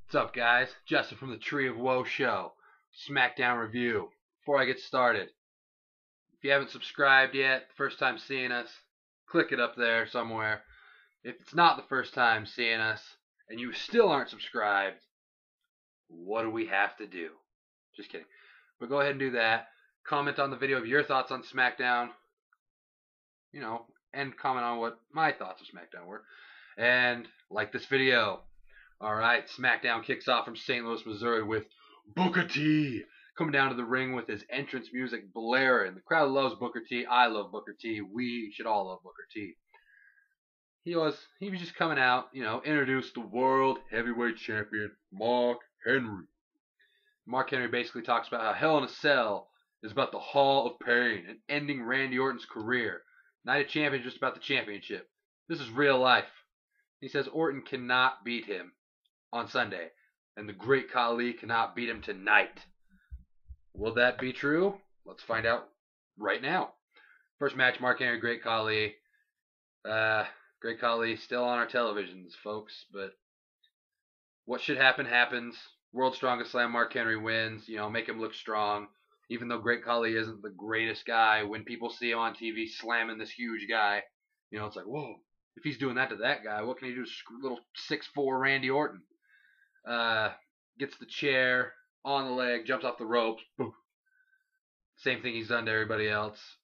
What's up, guys? Justin from the Tree of Woe Show, Smackdown review. Before I get started, if you haven't subscribed yet, first time seeing us, click it up there somewhere. If it's not the first time seeing us and you still aren't subscribed, what do we have to do? Just kidding. But go ahead and do that. Comment on the video of your thoughts on SmackDown, and comment on what my thoughts of SmackDown were. And like this video. Alright, SmackDown kicks off from St. Louis, Missouri with Booker T coming down to the ring with his entrance music blaring. The crowd loves Booker T. I love Booker T. We should all love Booker T. He was just coming out, introduced the World Heavyweight Champion, Mark Henry. Mark Henry basically talks about how Hell in a Cell is about the Hall of Pain and ending Randy Orton's career. Night of Champions is just about the championship. This is real life. He says Orton cannot beat him on Sunday, and the Great Khali cannot beat him tonight. Will that be true? Let's find out right now. First match, Mark Henry, Great Khali. Great Khali still on our televisions, folks, but what should happen happens. World's Strongest Slam, Mark Henry wins. Make him look strong. Even though Great Khali isn't the greatest guy, when people see him on TV slamming this huge guy, it's like, whoa, if he's doing that to that guy, what can he do to little 6'4" Randy Orton? Gets the chair on the leg, jumps off the ropes. Boom. Same thing he's done to everybody else.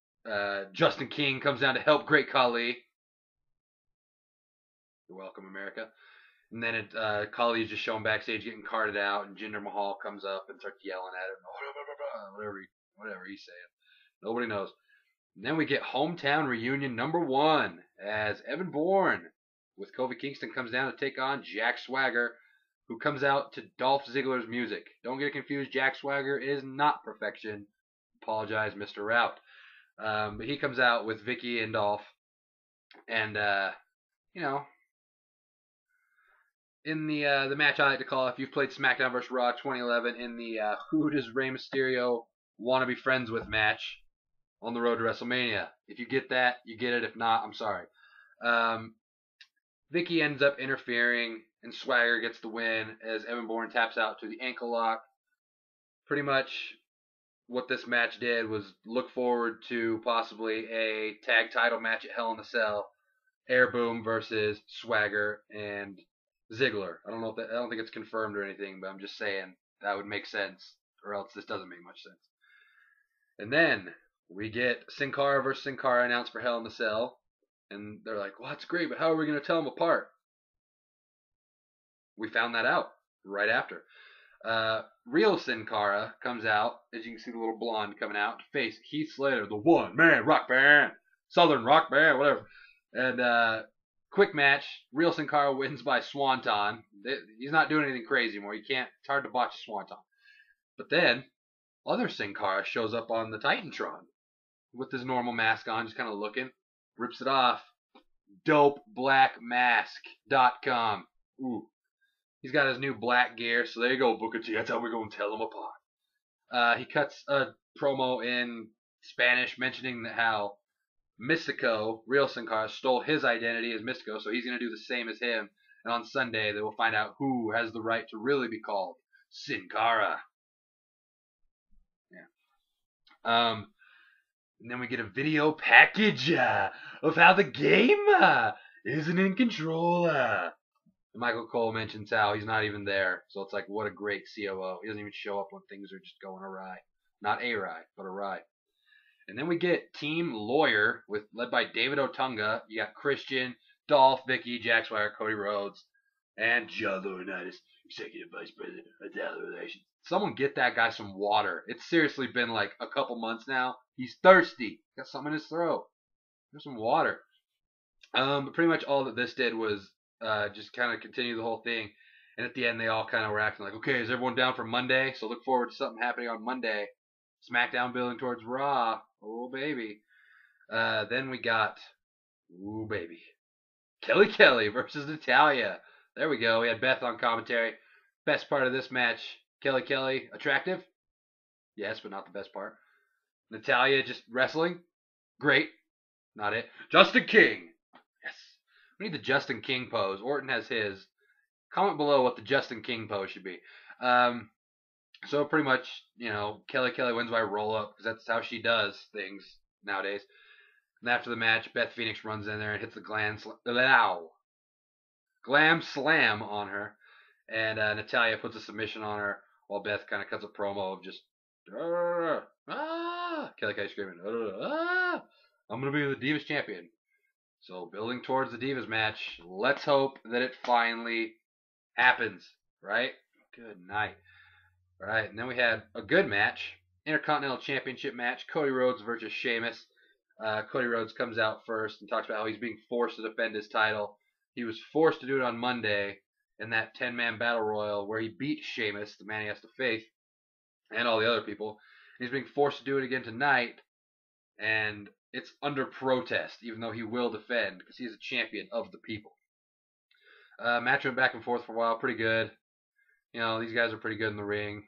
Justin King comes down to help Great Khali. You're welcome, America. And then Khali is just showing backstage getting carted out, and Jinder Mahal comes up and starts yelling at him. Whatever he's saying. Nobody knows. And then we get hometown reunion number 1 as Evan Bourne with Kofi Kingston comes down to take on Jack Swagger, who comes out to Dolph Ziggler's music. Don't get confused. Jack Swagger is not perfection. Apologize, Mr. Rout. But he comes out with Vicky and Dolph. And, in the match I like to call, if you've played SmackDown vs. Raw 2011, in the Who Does Rey Mysterio Want to Be Friends With match on the road to WrestleMania. If you get that, you get it. If not, I'm sorry. Vicky ends up interfering, and Swagger gets the win as Evan Bourne taps out to the ankle lock. Pretty much what this match did was look forward to possibly a tag title match at Hell in a Cell. Air Boom versus Swagger and Ziggler. I don't think it's confirmed or anything, but I'm just saying that would make sense, or else this doesn't make much sense. And then we get Sin Cara versus Sin Cara announced for Hell in a Cell. And they're like, well, that's great, but how are we going to tell them apart? We found that out right after. Real Sin Cara comes out, as you can see the little blonde coming out, to face Heath Slater, the one-man rock band, Southern rock band, whatever. And quick match, Real Sin Cara wins by Swanton. He's not doing anything crazy anymore. It's hard to botch a Swanton. But then, other Sin Cara shows up on the Titantron with his normal mask on, just kind of looking. Rips it off. DopeBlackMask.com. Ooh. He's got his new black gear, so there you go, Booker T. That's how we're going to tell him apart. He cuts a promo in Spanish mentioning how Mystico, Real Sin Cara, stole his identity as Mystico, so he's going to do the same as him. And on Sunday, they will find out who has the right to really be called Sin Cara. Yeah. And then we get a video package of how the game isn't in control. Michael Cole mentions how he's not even there. So it's like, what a great COO. He doesn't even show up when things are just going awry. Not awry, but awry. And then we get Team Lawyer led by David Otunga. You got Christian, Dolph, Vicky, Jack Swagger, Cody Rhodes, and John Laurinaitis, Executive Vice President of Talent Relations. Someone get that guy some water. It's seriously been like a couple months now. He's thirsty. Got something in his throat. There's some water. But pretty much all that this did was just kind of continue the whole thing. And at the end, they all kind of were acting like, okay, is everyone down for Monday? So look forward to something happening on Monday. SmackDown building towards Raw. Oh, baby. Then we got, ooh, baby, Kelly versus Natalya. There we go. We had Beth on commentary. Best part of this match, Kelly, attractive? Yes, but not the best part. Natalya just wrestling? Great. Not it. Justin King. Yes. We need the Justin King pose. Orton has his. Comment below what the Justin King pose should be. So pretty much, Kelly wins by roll up because that's how she does things nowadays. And after the match, Beth Phoenix runs in there and hits the glam slam on her, and Natalya puts a submission on her while Beth kind of cuts a promo of just Kelly screaming, I'm gonna be the Divas champion. So building towards the Divas match. Let's hope that it finally happens. Right? Good night. All right, and then we had a good match, Intercontinental Championship match, Cody Rhodes versus Sheamus. Cody Rhodes comes out first and talks about how he's being forced to defend his title. He was forced to do it on Monday in that 10-man battle royal where he beat Sheamus, the man he has to face, and all the other people. He's being forced to do it again tonight, and it's under protest, even though he will defend because he's a champion of the people. Match went back and forth for a while, pretty good. These guys are pretty good in the ring.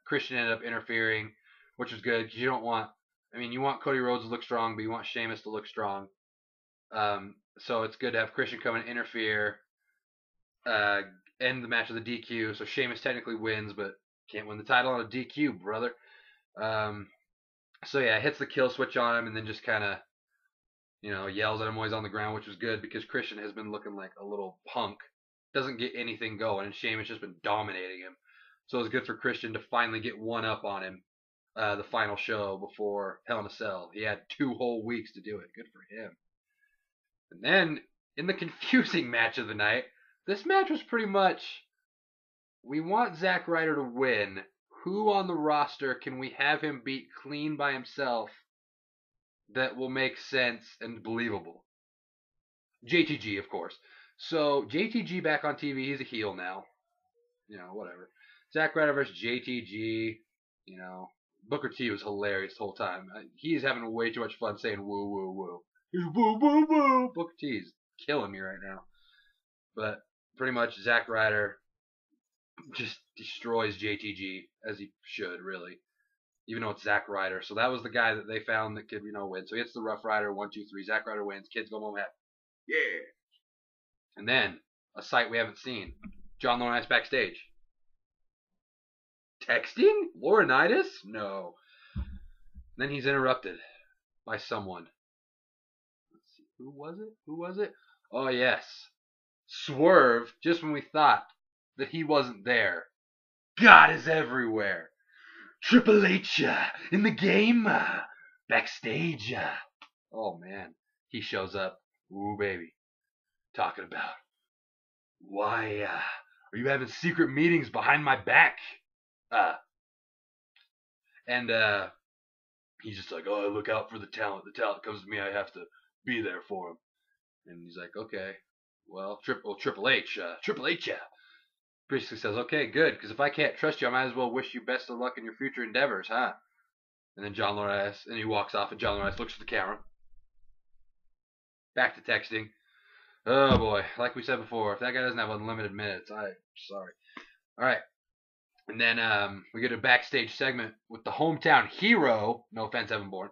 Christian ended up interfering, which was good because you want Cody Rhodes to look strong, but you want Sheamus to look strong. So it's good to have Christian come and interfere, end the match with a DQ. So Sheamus technically wins, but can't win the title on a DQ, brother. So yeah, hits the kill switch on him and then just kind of, yells at him while he's on the ground, which was good because Christian has been looking like a little punk. Doesn't get anything going, and Sheamus just been dominating him. So it was good for Christian to finally get one up on him the final show before Hell in a Cell. He had 2 whole weeks to do it. Good for him. And then, in the confusing match of the night, this match was pretty much, we want Zack Ryder to win. Who on the roster can we have him beat clean by himself that will make sense and believable? JTG, of course. So, JTG back on TV, he's a heel now. Whatever. Zack Ryder versus JTG, Booker T was hilarious the whole time. He's having way too much fun saying woo, woo, woo. Woo, woo, woo. Booker T's killing me right now. But, pretty much, Zack Ryder just destroys JTG, as he should, really. Even though it's Zack Ryder. So that was the guy that they found that could, win. So he hits the Rough Rider, 1, 2, 3. Zack Ryder wins. Kids go home happy. Yeah! And then, a sight we haven't seen. John Laurinaitis backstage. Texting? Laurinaitis? No. And then he's interrupted by someone. Let's see. Who was it? Oh, yes. Swerve, just when we thought that he wasn't there. God is everywhere. Triple H in the game. Backstage. Oh, man. He shows up. Ooh, baby. Talking about, why are you having secret meetings behind my back? And he's just like, oh, look out for the talent. The talent comes to me. I have to be there for him. And he's like, okay, well, Triple H, basically says, okay, good, because if I can't trust you, I might as well wish you best of luck in your future endeavors, huh? And then John Laurinaitis, and he walks off, and John Laurinaitis looks at the camera. Back to texting. Oh boy, like we said before, if that guy doesn't have unlimited minutes, I'm sorry. Alright. And then we get a backstage segment with the hometown hero, no offense, Evan Bourne,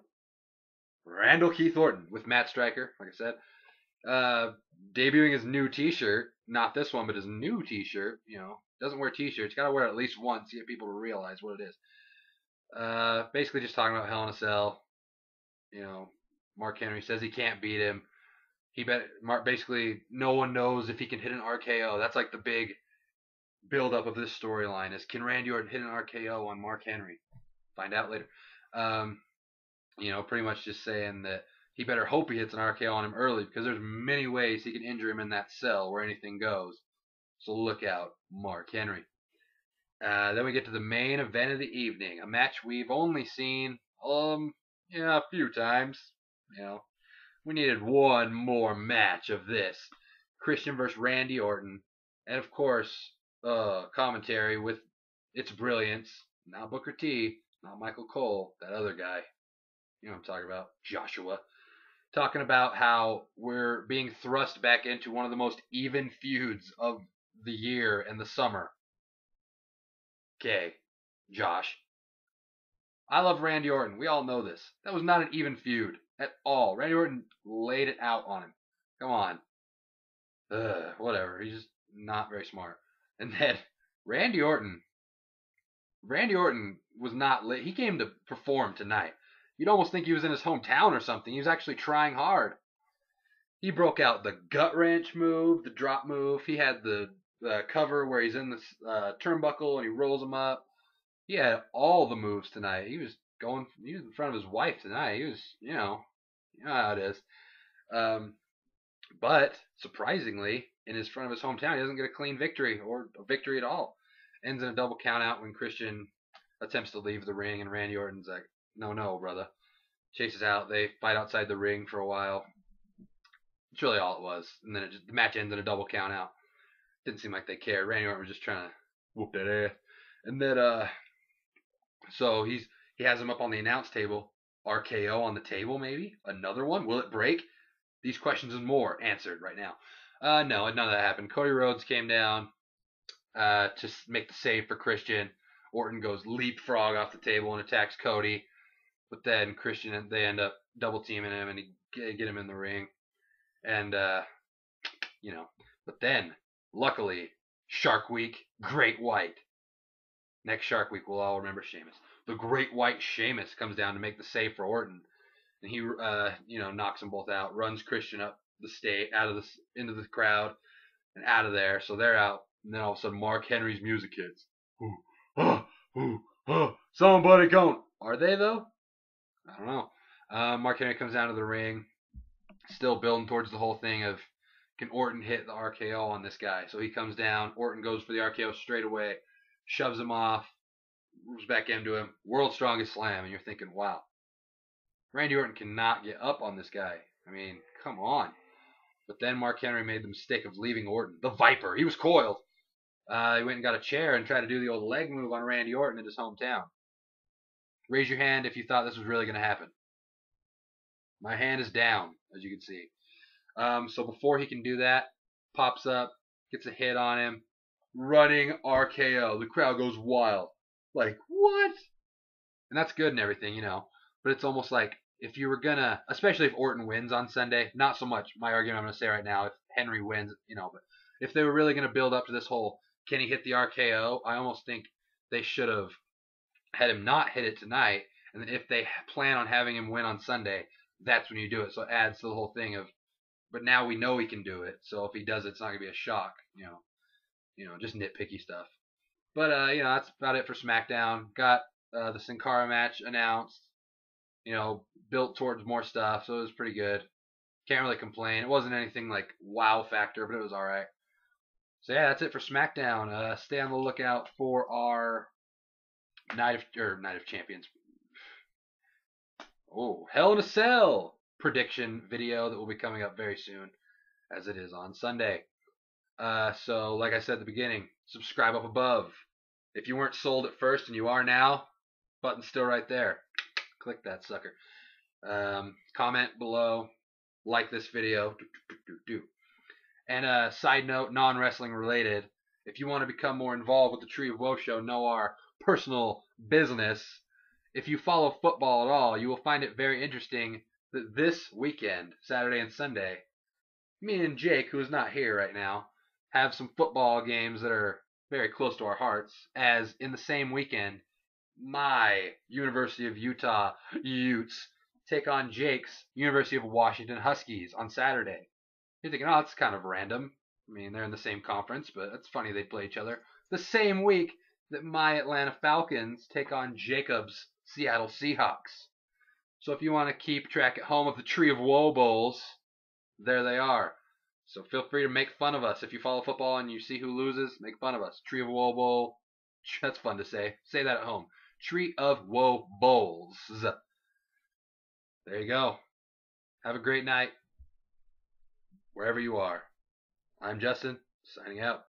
Randall Keith Orton with Matt Striker, like I said. Debuting his new t-shirt, not this one, but his new t-shirt, doesn't wear t-shirts, gotta wear it at least once to get people to realize what it is. Basically just talking about Hell in a Cell. Mark Henry says he can't beat him. Basically, no one knows if he can hit an RKO. That's like the big build-up of this storyline is, can Randy Orton hit an RKO on Mark Henry? Find out later. Pretty much just saying that he better hope he hits an RKO on him early because there's many ways he can injure him in that cell where anything goes. So look out, Mark Henry. Then we get to the main event of the evening, a match we've only seen a few times. We needed one more match of this. Christian versus Randy Orton. And of course, commentary with its brilliance. Not Booker T, not Michael Cole, that other guy. You know what I'm talking about. Joshua. Talking about how we're being thrust back into one of the most even feuds of the year and the summer. Okay, Josh. I love Randy Orton. We all know this. That was not an even feud at all. Randy Orton laid it out on him. Come on. Whatever. He's just Not very smart. And then Randy Orton. Randy Orton was not lit. He came to perform tonight. You'd almost think he was in his hometown or something. He was actually trying hard. He broke out the gut wrench move, the drop move. He had the cover where he's in the turnbuckle and he rolls him up. He had all the moves tonight. He was in front of his wife tonight. He was, you know how it is. But surprisingly, in his front of his hometown, he doesn't get a clean victory or a victory at all. Ends in a double count out when Christian attempts to leave the ring, and Randy Orton's like, no, brother. Chases out. They fight outside the ring for a while. That's really all it was. And then the match ends in a double count out. Didn't seem like they cared. Randy Orton was just trying to whoop that ass. And then, so he has him up on the announce table. RKO on the table, maybe? Another one? Will it break? These questions and more answered right now. No, none of that happened. Cody Rhodes came down to make the save for Christian. Orton goes leapfrog off the table and attacks Cody. But then Christian, they end up double teaming him and get him in the ring. And, but then, luckily, Shark Week, Great White. Next Shark Week, we'll all remember Sheamus. The Great White Sheamus comes down to make the save for Orton. And he, knocks them both out, runs Christian up the stage, into the crowd, and out of there. So they're out. And then all of a sudden, Mark Henry's music hits. Somebody come. Are they, though? I don't know. Mark Henry comes down to the ring, still building towards the whole thing of, can Orton hit the RKO on this guy? So he comes down. Orton goes for the RKO straight away, shoves him off, moves back into him. World's Strongest Slam. And you're thinking, wow, Randy Orton cannot get up on this guy. I mean, come on. But then Mark Henry made the mistake of leaving Orton. The Viper. He was coiled. He went and got a chair and tried to do the old leg move on Randy Orton in his hometown. Raise your hand if you thought this was really going to happen. My hand is down, as you can see. So before he can do that, pops up, gets a hit on him, running RKO. The crowd goes wild. Like, what? And that's good and everything, But it's almost like if you were going to, especially if Orton wins on Sunday, not so much my argument I'm going to say right now, if Henry wins, but if they were really going to build up to this whole, can he hit the RKO? I almost think they should have had him not hit it tonight. And then if they plan on having him win on Sunday, that's when you do it. So it adds to the whole thing of, but now we know he can do it. So if he does it, it's not going to be a shock, just nitpicky stuff. But, that's about it for SmackDown. Got the Sin Cara match announced, built towards more stuff. So it was pretty good. Can't really complain. It wasn't anything like wow factor, but it was all right. So yeah, that's it for SmackDown. Stay on the lookout for our Night of Champions. Oh, Hell in a Cell prediction video that will be coming up very soon, as it is on Sunday. So, like I said at the beginning, subscribe up above. If you weren't sold at first and you are now, button's still right there. Click that sucker. Comment below. Like this video. And side note, non-wrestling related, if you want to become more involved with the Tree of Woe show, know our personal business, if you follow football at all, you will find it very interesting that this weekend, Saturday and Sunday, me and Jake, who is not here right now, have some football games that are very close to our hearts, as in the same weekend, my University of Utah Utes take on Jake's University of Washington Huskies on Saturday. You're thinking, oh, that's kind of random. I mean, they're in the same conference, but it's funny they play each other. The same week that my Atlanta Falcons take on Jacob's Seattle Seahawks. So if you want to keep track at home of the Tree of Woe Bowls, there they are. So feel free to make fun of us. If you follow football and you see who loses, make fun of us. Tree of Woe Bowl. That's fun to say. Say that at home. Tree of Woe Bowls. There you go. Have a great night, wherever you are. I'm Justin, signing out.